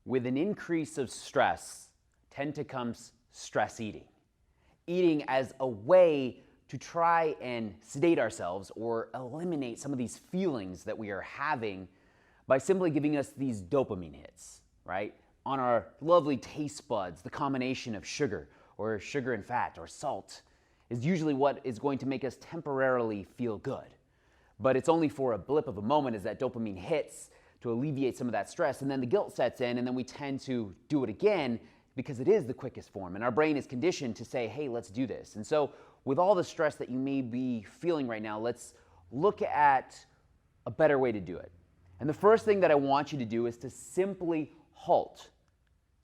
With an increase of stress, tend to come stress eating. Eating as a way to try and sedate ourselves or eliminate some of these feelings that we are having by simply giving us these dopamine hits, right? On our lovely taste buds, the combination of sugar and fat or salt is usually what is going to make us temporarily feel good. But it's only for a blip of a moment as that dopamine hits to alleviate some of that stress, and then the guilt sets in, and then we tend to do it again because it is the quickest form, and our brain is conditioned to say, hey, let's do this. And so with all the stress that you may be feeling right now, let's look at a better way to do it. And the first thing that I want you to do is to simply halt.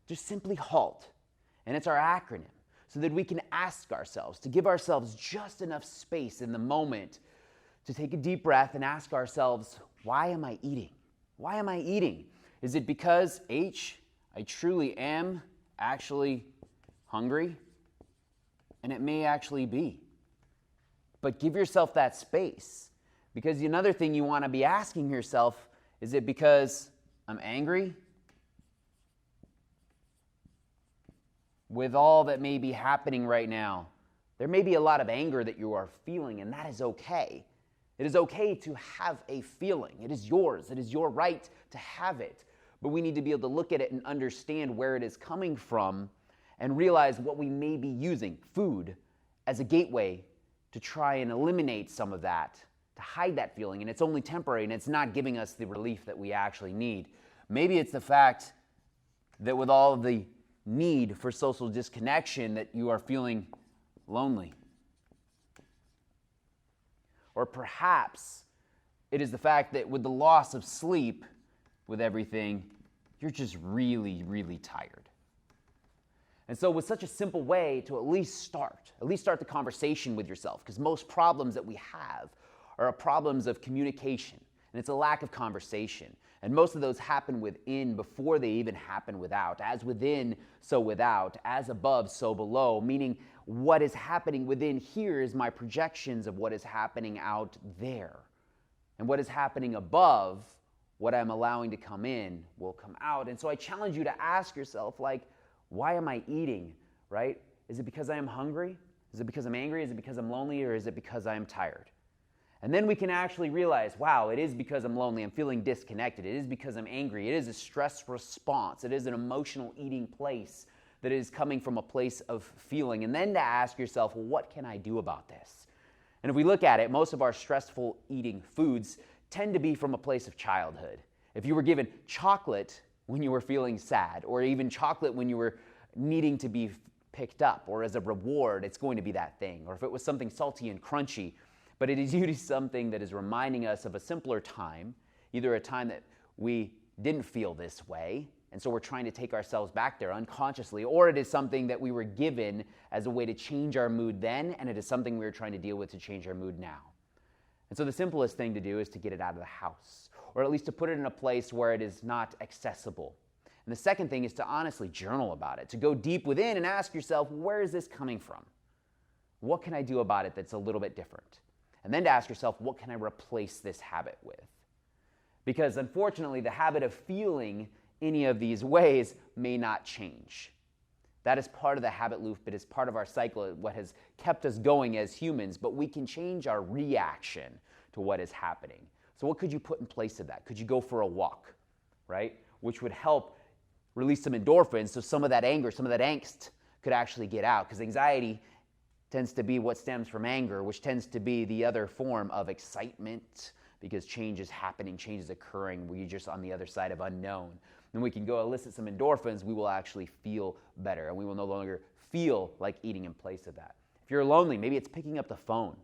Just simply HALT. And it's our acronym, so that we can ask ourselves, to give ourselves just enough space in the moment to take a deep breath and ask ourselves, why am I eating? Why am I eating? Is it because I truly am actually hungry? And it may actually be. But give yourself that space. Because another thing you want to be asking yourself, is it because I'm angry? With all that may be happening right now, there may be a lot of anger that you are feeling, and that is okay. It is okay to have a feeling. It is yours. It is your right to have it. But we need to be able to look at it and understand where it is coming from and realize what we may be using, food, as a gateway to try and eliminate some of that, to hide that feeling. And it's only temporary, and it's not giving us the relief that we actually need. Maybe it's the fact that with all of the need for social disconnection that you are feeling lonely. Or perhaps it is the fact that with the loss of sleep, with everything, you're just really, really tired. And so with such a simple way to at least start the conversation with yourself, because most problems that we have are problems of communication, and it's a lack of conversation. And most of those happen within before they even happen without. As within, so without. As above, so below. Meaning what is happening within here is my projections of what is happening out there. And what is happening above, what I'm allowing to come in, will come out. And so I challenge you to ask yourself, like, why am I eating, right? Is it because I am hungry? Is it because I'm angry? Is it because I'm lonely? Or is it because I am tired? And then we can actually realize, wow, it is because I'm lonely, I'm feeling disconnected. It is because I'm angry. It is a stress response. It is an emotional eating place that is coming from a place of feeling. And then to ask yourself, well, what can I do about this? And if we look at it, most of our stressful eating foods tend to be from a place of childhood. If you were given chocolate when you were feeling sad, or even chocolate when you were needing to be picked up, or as a reward, it's going to be that thing. Or if it was something salty and crunchy, but it is usually something that is reminding us of a simpler time, either a time that we didn't feel this way, and so we're trying to take ourselves back there unconsciously, or it is something that we were given as a way to change our mood then, and it is something we are trying to deal with to change our mood now. And so the simplest thing to do is to get it out of the house, or at least to put it in a place where it is not accessible. And the second thing is to honestly journal about it, to go deep within and ask yourself, where is this coming from? What can I do about it that's a little bit different? And then to ask yourself, what can I replace this habit with? Because unfortunately, the habit of feeling any of these ways may not change. That is part of the habit loop. It is part of our cycle, what has kept us going as humans, but we can change our reaction to what is happening. So what could you put in place of that? Could you go for a walk, right? Which would help release some endorphins, so some of that anger, some of that angst could actually get out, because anxiety tends to be what stems from anger, which tends to be the other form of excitement, because change is happening, change is occurring. We're just on the other side of unknown. Then we can go elicit some endorphins, we will actually feel better, and we will no longer feel like eating in place of that. If you're lonely, maybe it's picking up the phone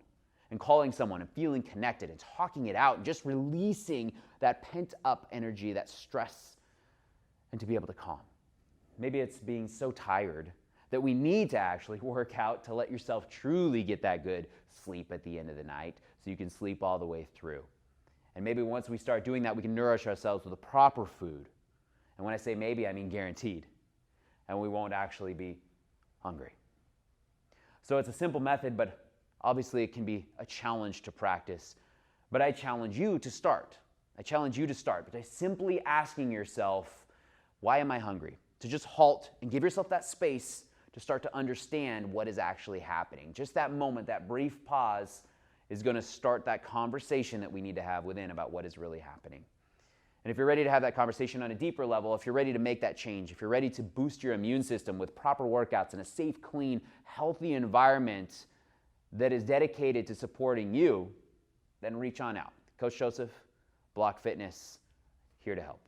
and calling someone and feeling connected and talking it out and just releasing that pent-up energy, that stress, and to be able to calm. Maybe it's being so tired that we need to actually work out to let yourself truly get that good sleep at the end of the night so you can sleep all the way through. And maybe once we start doing that, we can nourish ourselves with the proper food. And when I say maybe, I mean guaranteed. And we won't actually be hungry. So it's a simple method, but obviously it can be a challenge to practice. But I challenge you to start. I challenge you to start by simply asking yourself, Why am I hungry? To just halt and give yourself that space to start to understand what is actually happening. Just that moment, that brief pause is going to start that conversation that we need to have within about what is really happening. And if you're ready to have that conversation on a deeper level, if you're ready to make that change, if you're ready to boost your immune system with proper workouts in a safe, clean, healthy environment that is dedicated to supporting you, then reach on out. Coach Joseph, Block Fitness, here to help.